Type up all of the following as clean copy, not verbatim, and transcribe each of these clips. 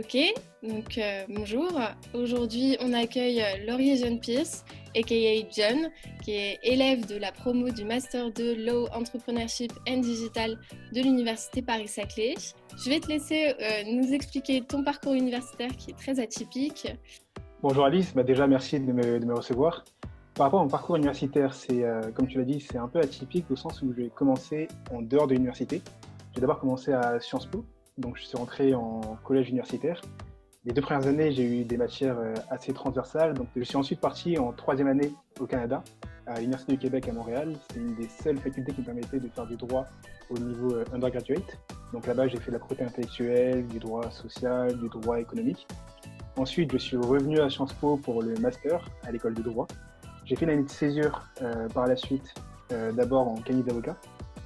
Ok, bonjour. Aujourd'hui, on accueille Laurier Jeune-Pierce, a.k.a. John, qui est élève de la promo du Master 2 Law Entrepreneurship and Digital de l'Université Paris-Saclay. Je vais te laisser nous expliquer ton parcours universitaire qui est très atypique. Bonjour Alice, déjà merci de me recevoir. Par rapport à mon parcours universitaire, comme tu l'as dit, c'est un peu atypique au sens où j'ai commencé en dehors de l'université. J'ai d'abord commencé à Sciences Po, donc je suis rentré en collège universitaire. Les 2 premières années, j'ai eu des matières assez transversales, donc je suis ensuite parti en 3e année au Canada, à l'Université du Québec à Montréal. C'est une des seules facultés qui me permettait de faire du droit au niveau undergraduate. Donc là-bas, j'ai fait de la propriété intellectuelle, du droit social, du droit économique. Ensuite, je suis revenu à Sciences Po pour le master à l'école de droit. J'ai fait une année de césure par la suite, d'abord en cabinet d'avocat.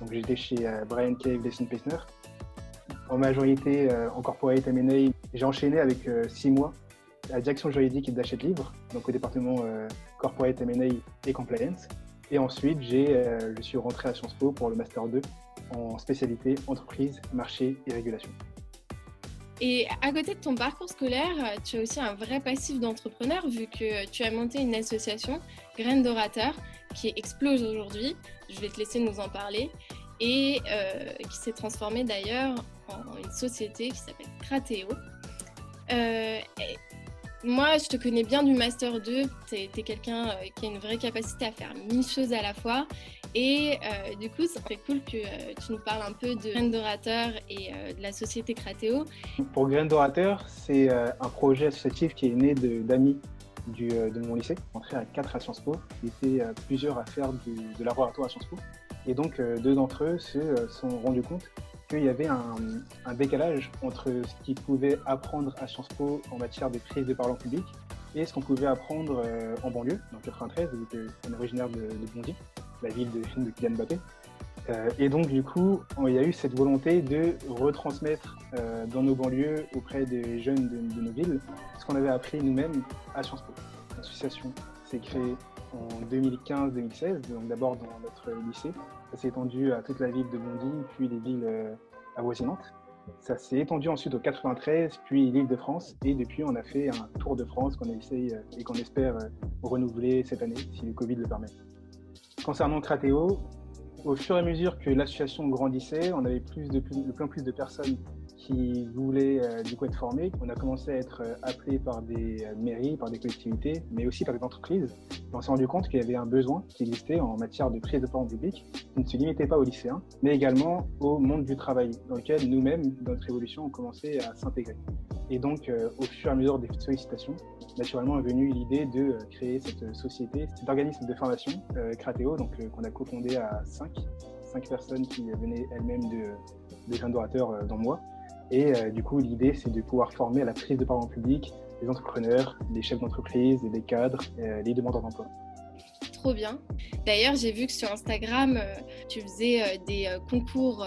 Donc j'étais chez Bryan Cave Leslie Paisner. En majorité en corporate M&A, j'ai enchaîné avec 6 mois à la direction juridique d'Hachette Livre, donc au département corporate M&A et compliance. Et ensuite, je suis rentré à Sciences Po pour le master 2 en spécialité entreprise, marché et régulation. Et à côté de ton parcours scolaire, tu as aussi un vrai passif d'entrepreneur vu que tu as monté une association, Graines d'Orateur, qui explose aujourd'hui. Je vais te laisser nous en parler. Et qui s'est transformée d'ailleurs en une société qui s'appelle Crateo. Moi, je te connais bien du Master 2. Tu es quelqu'un qui a une vraie capacité à faire 1000 choses à la fois. Et du coup, ça serait cool que tu nous parles un peu de Graines d'Orateur et de la société Crateo. Pour Graines d'Orateur, c'est un projet associatif qui est né d'amis de mon lycée. Entré à 4 à Sciences Po. Il était plusieurs à faire de laboratoire à Sciences Po. Et donc, 2 d'entre eux se sont rendus compte qu'il y avait un décalage entre ce qu'ils pouvaient apprendre à Sciences Po en matière de prise de parole en public et ce qu'on pouvait apprendre en banlieue, dans 93, vu qu'on est originaire de Bondy, la ville de Kylian Mbappé. Et donc, du coup, il y a eu cette volonté de retransmettre dans nos banlieues, auprès des jeunes de nos villes, ce qu'on avait appris nous-mêmes à Sciences Po. L'association s'est créée en 2015-2016, donc d'abord dans notre lycée. Ça s'est étendu à toute la ville de Bondy, puis les villes avoisinantes. Ça s'est étendu ensuite au 93, puis l'Île-de-France. Et depuis, on a fait un tour de France qu'on essaye et qu'on espère renouveler cette année, si le Covid le permet. Concernant Crateo, au fur et à mesure que l'association grandissait, on avait de plus en plus de personnes qui voulaient du coup être formées. On a commencé à être appelés par des mairies, par des collectivités, mais aussi par des entreprises. Et on s'est rendu compte qu'il y avait un besoin qui existait en matière de prise de parole publique, qui ne se limitait pas aux lycéens, mais également au monde du travail, dans lequel nous-mêmes, dans notre évolution, on commençait à s'intégrer. Et donc, au fur et à mesure des sollicitations, naturellement est venue l'idée de créer cette société, cet organisme de formation, Crateo, qu'on a cofondé à 5 personnes qui venaient elles-mêmes de Graines d'Orateur dans moi. Et du coup, l'idée, c'est de pouvoir former à la prise de parole en public des entrepreneurs, des chefs d'entreprise, des cadres, les demandeurs d'emploi. Trop bien. D'ailleurs, j'ai vu que sur Instagram, tu faisais des concours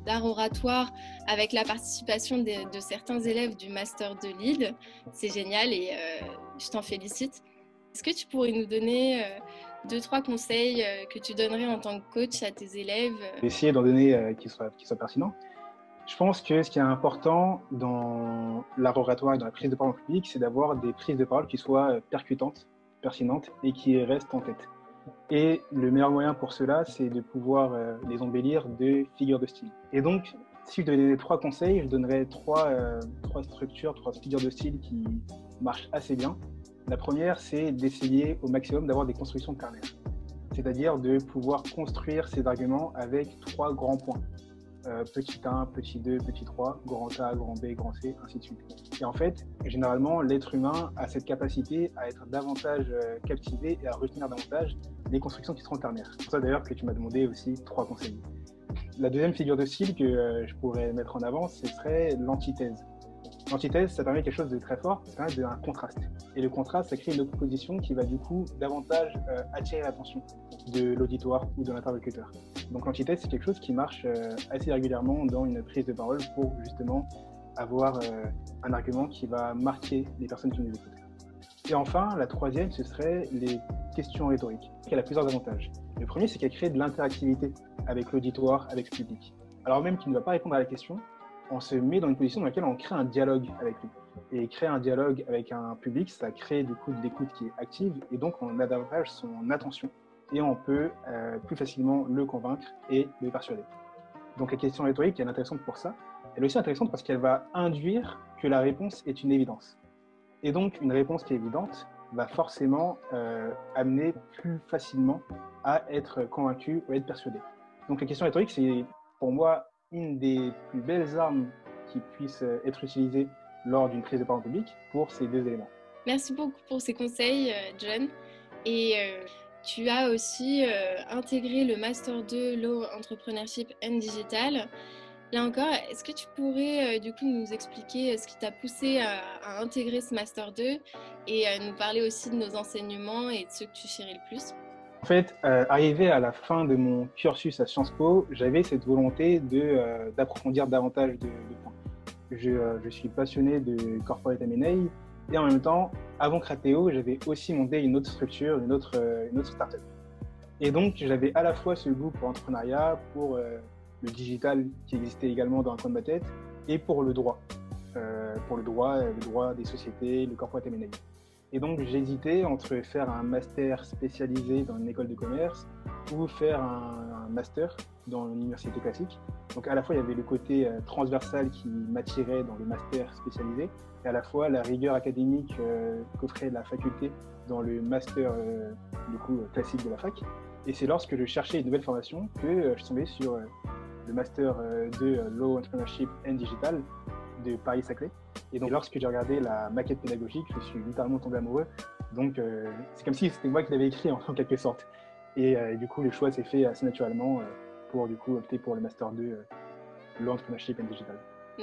d'art oratoire avec la participation de certains élèves du Master de Lille. C'est génial et je t'en félicite. Est-ce que tu pourrais nous donner 2-3 conseils que tu donnerais en tant que coach à tes élèves? Essayer d'en donner qui soient pertinents. Je pense que ce qui est important dans l'art oratoire et dans la prise de parole en public, c'est d'avoir des prises de parole qui soient percutantes, pertinentes et qui restent en tête. Et le meilleur moyen pour cela, c'est de pouvoir les embellir de figures de style. Et donc, si je devais donner 3 conseils, je donnerais 3 structures, 3 figures de style qui marchent assez bien. La première, c'est d'essayer au maximum d'avoir des constructions ternaires. C'est-à-dire de pouvoir construire ses arguments avec 3 grands points. Petit 1, petit 2, petit 3, grand A, grand B, grand C, ainsi de suite. Et en fait, généralement, l'être humain a cette capacité à être davantage captivé et à retenir davantage les constructions qui seront ternaires. C'est pour ça d'ailleurs que tu m'as demandé aussi 3 conseils. La deuxième figure de style que je pourrais mettre en avant, ce serait l'antithèse. L'antithèse, ça permet quelque chose de très fort, ça permet un contraste. Et le contraste, ça crée une opposition qui va du coup davantage attirer l'attention de l'auditoire ou de l'interlocuteur. Donc l'antithèse, c'est quelque chose qui marche assez régulièrement dans une prise de parole pour justement avoir un argument qui va marquer les personnes qui nous écoutent. Et enfin, la troisième, ce serait les questions rhétoriques. Elle a plusieurs avantages. Le premier, c'est qu'elle crée de l'interactivité avec l'auditoire, avec le public. Alors même qu'il ne va pas répondre à la question, on se met dans une position dans laquelle on crée un dialogue avec lui. Et créer un dialogue avec un public, ça crée du coup de l'écoute qui est active et donc on a davantage son attention et on peut plus facilement le convaincre et le persuader. Donc la question rhétorique, elle est intéressante pour ça. Elle est aussi intéressante parce qu'elle va induire que la réponse est une évidence. Et donc une réponse qui est évidente va forcément amener plus facilement à être convaincu ou à être persuadé. Donc la question rhétorique, c'est pour moi une des plus belles armes qui puissent être utilisées lors d'une prise de parole publique pour ces deux éléments. Merci beaucoup pour ces conseils, John. Et tu as aussi intégré le Master 2 Law Entrepreneurship and Digital. Là encore, est-ce que tu pourrais du coup nous expliquer ce qui t'a poussé à intégrer ce Master 2 et nous parler aussi de nos enseignements et de ceux que tu chéris le plus? En fait, arrivé à la fin de mon cursus à Sciences Po, j'avais cette volonté d'approfondir davantage de points. Je suis passionné de corporate M&A et en même temps, avant Crateo, j'avais aussi monté une autre structure, une autre startup. Et donc, j'avais à la fois ce goût pour l'entrepreneuriat, pour le digital qui existait également dans un coin de ma tête, et pour le droit. Le droit des sociétés, le corporate M&A. Et donc, j'hésitais entre faire un master spécialisé dans une école de commerce ou faire un master dans une université classique. Donc, à la fois, il y avait le côté transversal qui m'attirait dans le master spécialisé et à la fois la rigueur académique qu'offrait la faculté dans le master classique de la fac. Et c'est lorsque je cherchais une nouvelle formation que je suis tombé sur le master de Law Entrepreneurship and Digital de Paris-Saclay. Et donc, lorsque j'ai regardé la maquette pédagogique, je suis littéralement tombé amoureux. Donc, c'est comme si c'était moi qui l'avais écrit en quelque sorte. Et du coup, le choix s'est fait assez naturellement pour du coup opter pour le Master 2 Law Entrepreneurship and Digital.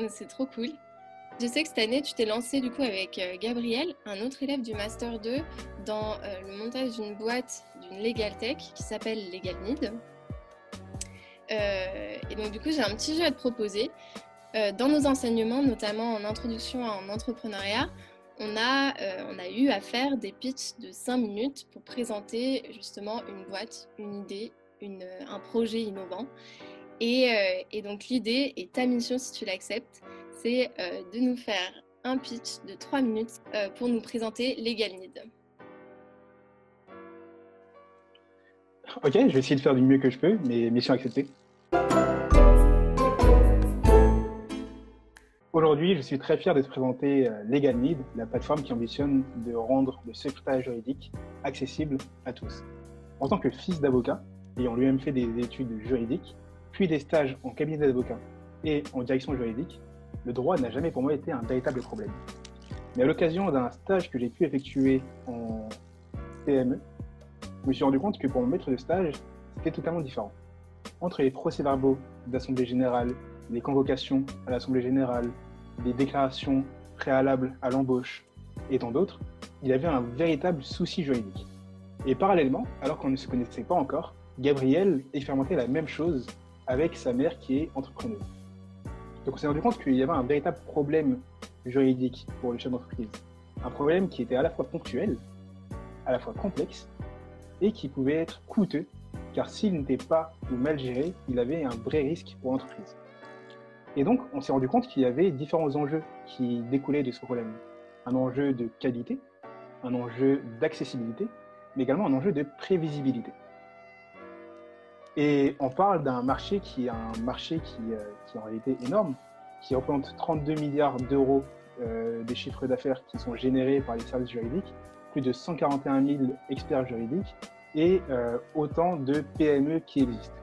C'est trop cool. Je sais que cette année, tu t'es lancé du coup avec Gabriel, un autre élève du Master 2, dans le montage d'une boîte d'une Legal Tech qui s'appelle Legal Need. Et donc, du coup, j'ai un petit jeu à te proposer. Dans nos enseignements, notamment en introduction en entrepreneuriat, on a eu à faire des pitchs de 5 minutes pour présenter justement une boîte, une idée, un projet innovant. Et donc l'idée et ta mission, si tu l'acceptes, c'est de nous faire un pitch de 3 minutes pour nous présenter Legal Need. Ok, je vais essayer de faire du mieux que je peux, mais mission acceptée. Aujourd'hui, je suis très fier de te présenter Legal Need, la plateforme qui ambitionne de rendre le secrétariat juridique accessible à tous. En tant que fils d'avocat, ayant lui-même fait des études juridiques, puis des stages en cabinet d'avocat et en direction juridique, le droit n'a jamais pour moi été un véritable problème. Mais à l'occasion d'un stage que j'ai pu effectuer en PME, je me suis rendu compte que pour mon maître de stage, c'était totalement différent. Entre les procès-verbaux d'assemblée générale, les convocations à l'assemblée générale, les déclarations préalables à l'embauche et tant d'autres, il y avait un véritable souci juridique. Et parallèlement, alors qu'on ne se connaissait pas encore, Gabriel expérimentait la même chose avec sa mère qui est entrepreneuse. Donc on s'est rendu compte qu'il y avait un véritable problème juridique pour le chef d'entreprise. Un problème qui était à la fois ponctuel, à la fois complexe et qui pouvait être coûteux, car s'il n'était pas ou mal géré, il avait un vrai risque pour l'entreprise. Et donc, on s'est rendu compte qu'il y avait différents enjeux qui découlaient de ce problème. Un enjeu de qualité, un enjeu d'accessibilité, mais également un enjeu de prévisibilité. Et on parle d'un marché qui est en réalité énorme, qui représente 32 milliards d'euros des chiffres d'affaires qui sont générés par les services juridiques, plus de 141 000 experts juridiques et autant de PME qui existent.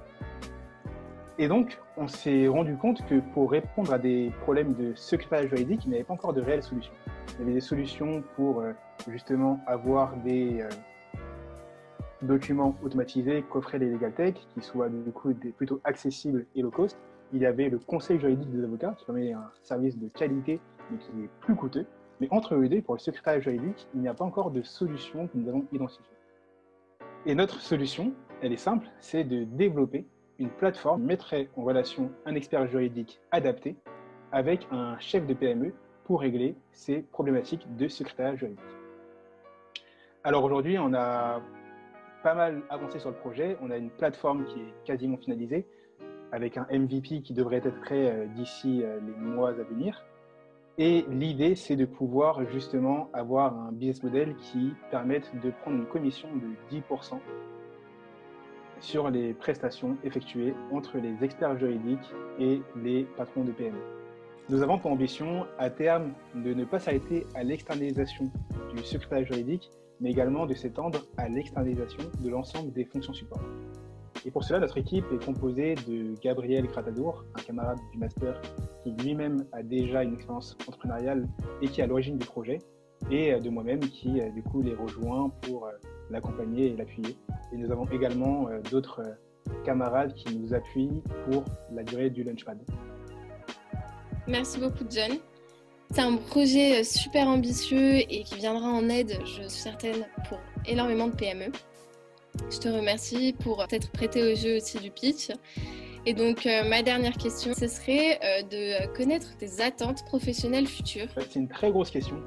Et donc, on s'est rendu compte que pour répondre à des problèmes de secrétariat juridique, il n'y avait pas encore de réelles solutions. Il y avait des solutions pour justement avoir des documents automatisés qu'offraient les Legal Tech, qui soient du coup plutôt accessibles et low cost. Il y avait le conseil juridique des avocats, qui permet un service de qualité, mais qui est plus coûteux. Mais entre eux deux, pour le secrétariat juridique, il n'y a pas encore de solution que nous avons identifiée. Et notre solution, elle est simple, c'est de développer une plateforme qui mettrait en relation un expert juridique adapté avec un chef de PME pour régler ces problématiques de secrétariat juridique. Alors aujourd'hui, on a pas mal avancé sur le projet, on a une plateforme qui est quasiment finalisée. avec un MVP qui devrait être prêt d'ici les mois à venir. Et l'idée, c'est de pouvoir justement avoir un business model qui permette de prendre une commission de 10% sur les prestations effectuées entre les experts juridiques et les patrons de PME. Nous avons pour ambition, à terme, de ne pas s'arrêter à l'externalisation du secrétariat juridique, mais également de s'étendre à l'externalisation de l'ensemble des fonctions support. Et pour cela, notre équipe est composée de Gabriel Gratadour, un camarade du master qui lui-même a déjà une expérience entrepreneuriale et qui est à l'origine du projet, et de moi-même qui, du coup, les rejoint pour l'accompagner et l'appuyer. Et nous avons également d'autres camarades qui nous appuient pour la durée du Launchpad. Merci beaucoup, John. C'est un projet super ambitieux et qui viendra en aide, je suis certaine, pour énormément de PME. Je te remercie pour t'être prêté au jeu aussi du pitch. Et donc, ma dernière question, ce serait de connaître tes attentes professionnelles futures. C'est une très grosse question.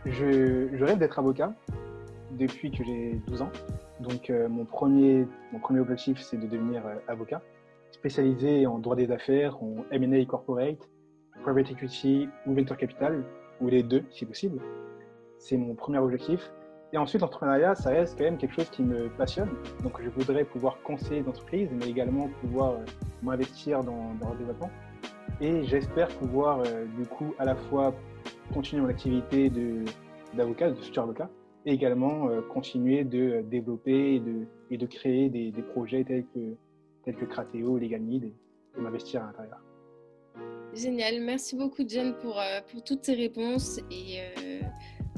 Je rêve d'être avocat depuis que j'ai 12 ans. Donc, mon premier objectif, c'est de devenir avocat, spécialisé en droit des affaires, en M&A corporate, private equity ou venture capital, ou les deux si possible. C'est mon premier objectif. Et ensuite, l'entrepreneuriat, ça reste quand même quelque chose qui me passionne. Donc, je voudrais pouvoir conseiller d'entreprise, mais également pouvoir m'investir dans leur développement. Et j'espère pouvoir, du coup, à la fois continuer mon activité d'avocat, de futur avocat, et également continuer de développer et de créer des projets tels que Crateo, Legalmid, et m'investir à l'intérieur. Génial. Merci beaucoup, John, pour toutes tes réponses. Et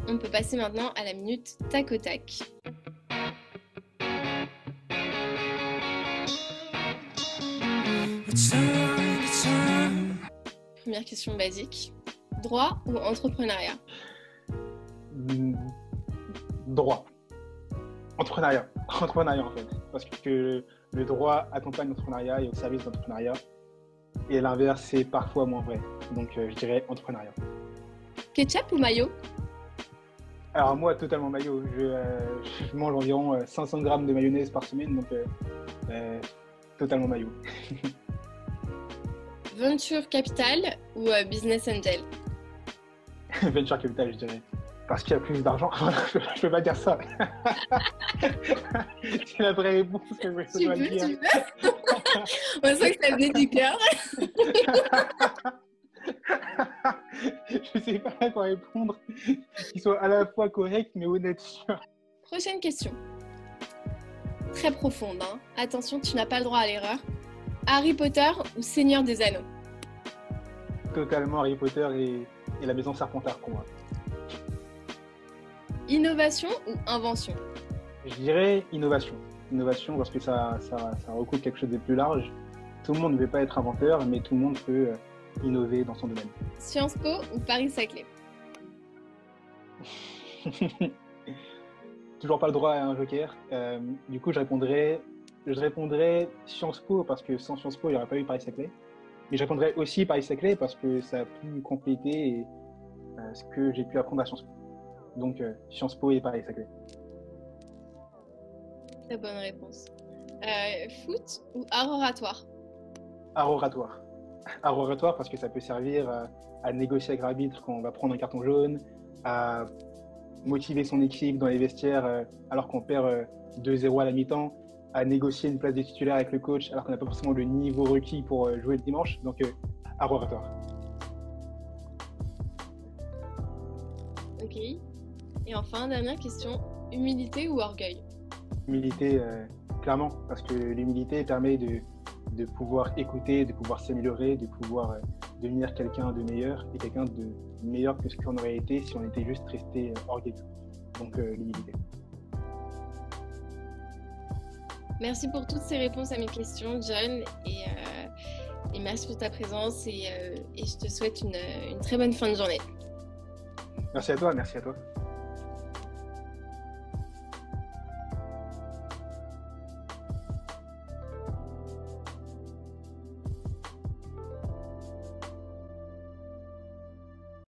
on peut passer maintenant à la minute tac au tac. Première question basique. Droit ou entrepreneuriat? Droit. Entrepreneuriat. Entrepreneuriat, en fait. Parce que le droit accompagne l'entrepreneuriat et au service de l'entrepreneuriat. Et l'inverse, c'est parfois moins vrai. Donc, je dirais entrepreneuriat. Ketchup ou mayo? Alors moi, totalement mayo. Je mange environ 500 grammes de mayonnaise par semaine, donc totalement mayo. Venture capital ou business angel? Venture capital, je dirais. Parce qu'il y a plus d'argent. Je peux pas dire ça. C'est la vraie réponse que je dois dire. Tu peux. On sent que ça venait du cœur. Je sais pas quoi répondre qui soit à la fois correct mais honnête. Prochaine question. Très profonde, hein. Attention, tu n'as pas le droit à l'erreur. Harry Potter ou Seigneur des Anneaux? Totalement Harry Potter et la maison Serpentard pour moi. Innovation ou invention? Je dirais innovation. Innovation parce que ça recoupe quelque chose de plus large. Tout le monde ne veut pas être inventeur, mais tout le monde peut innover dans son domaine. Sciences Po ou Paris-Saclay? Toujours pas le droit à un joker. Du coup, je répondrais Sciences Po parce que sans Sciences Po, il n'y aurait pas eu Paris-Saclay. Mais je répondrais aussi Paris-Saclay parce que ça a pu compléter ce que j'ai pu apprendre à Sciences Po. Donc, Sciences Po et Paris-Saclay. Très bonne réponse. Foot ou art oratoire? Art oratoire. Art oratoire parce que ça peut servir à négocier avec l'arbitre quand on va prendre un carton jaune, à motiver son équipe dans les vestiaires alors qu'on perd 2-0 à la mi-temps, à négocier une place de titulaire avec le coach alors qu'on n'a pas forcément le niveau requis pour jouer le dimanche. Donc, art oratoire. Ok. Et enfin, dernière question. Humilité ou orgueil? Humilité, clairement, parce que l'humilité permet de pouvoir écouter, de pouvoir s'améliorer, de pouvoir devenir quelqu'un de meilleur et quelqu'un de meilleur que ce qu'on aurait été si on était juste resté orgueilleux. Donc, l'humilité. Merci pour toutes ces réponses à mes questions, John, et merci pour ta présence et je te souhaite une très bonne fin de journée. Merci à toi, merci à toi.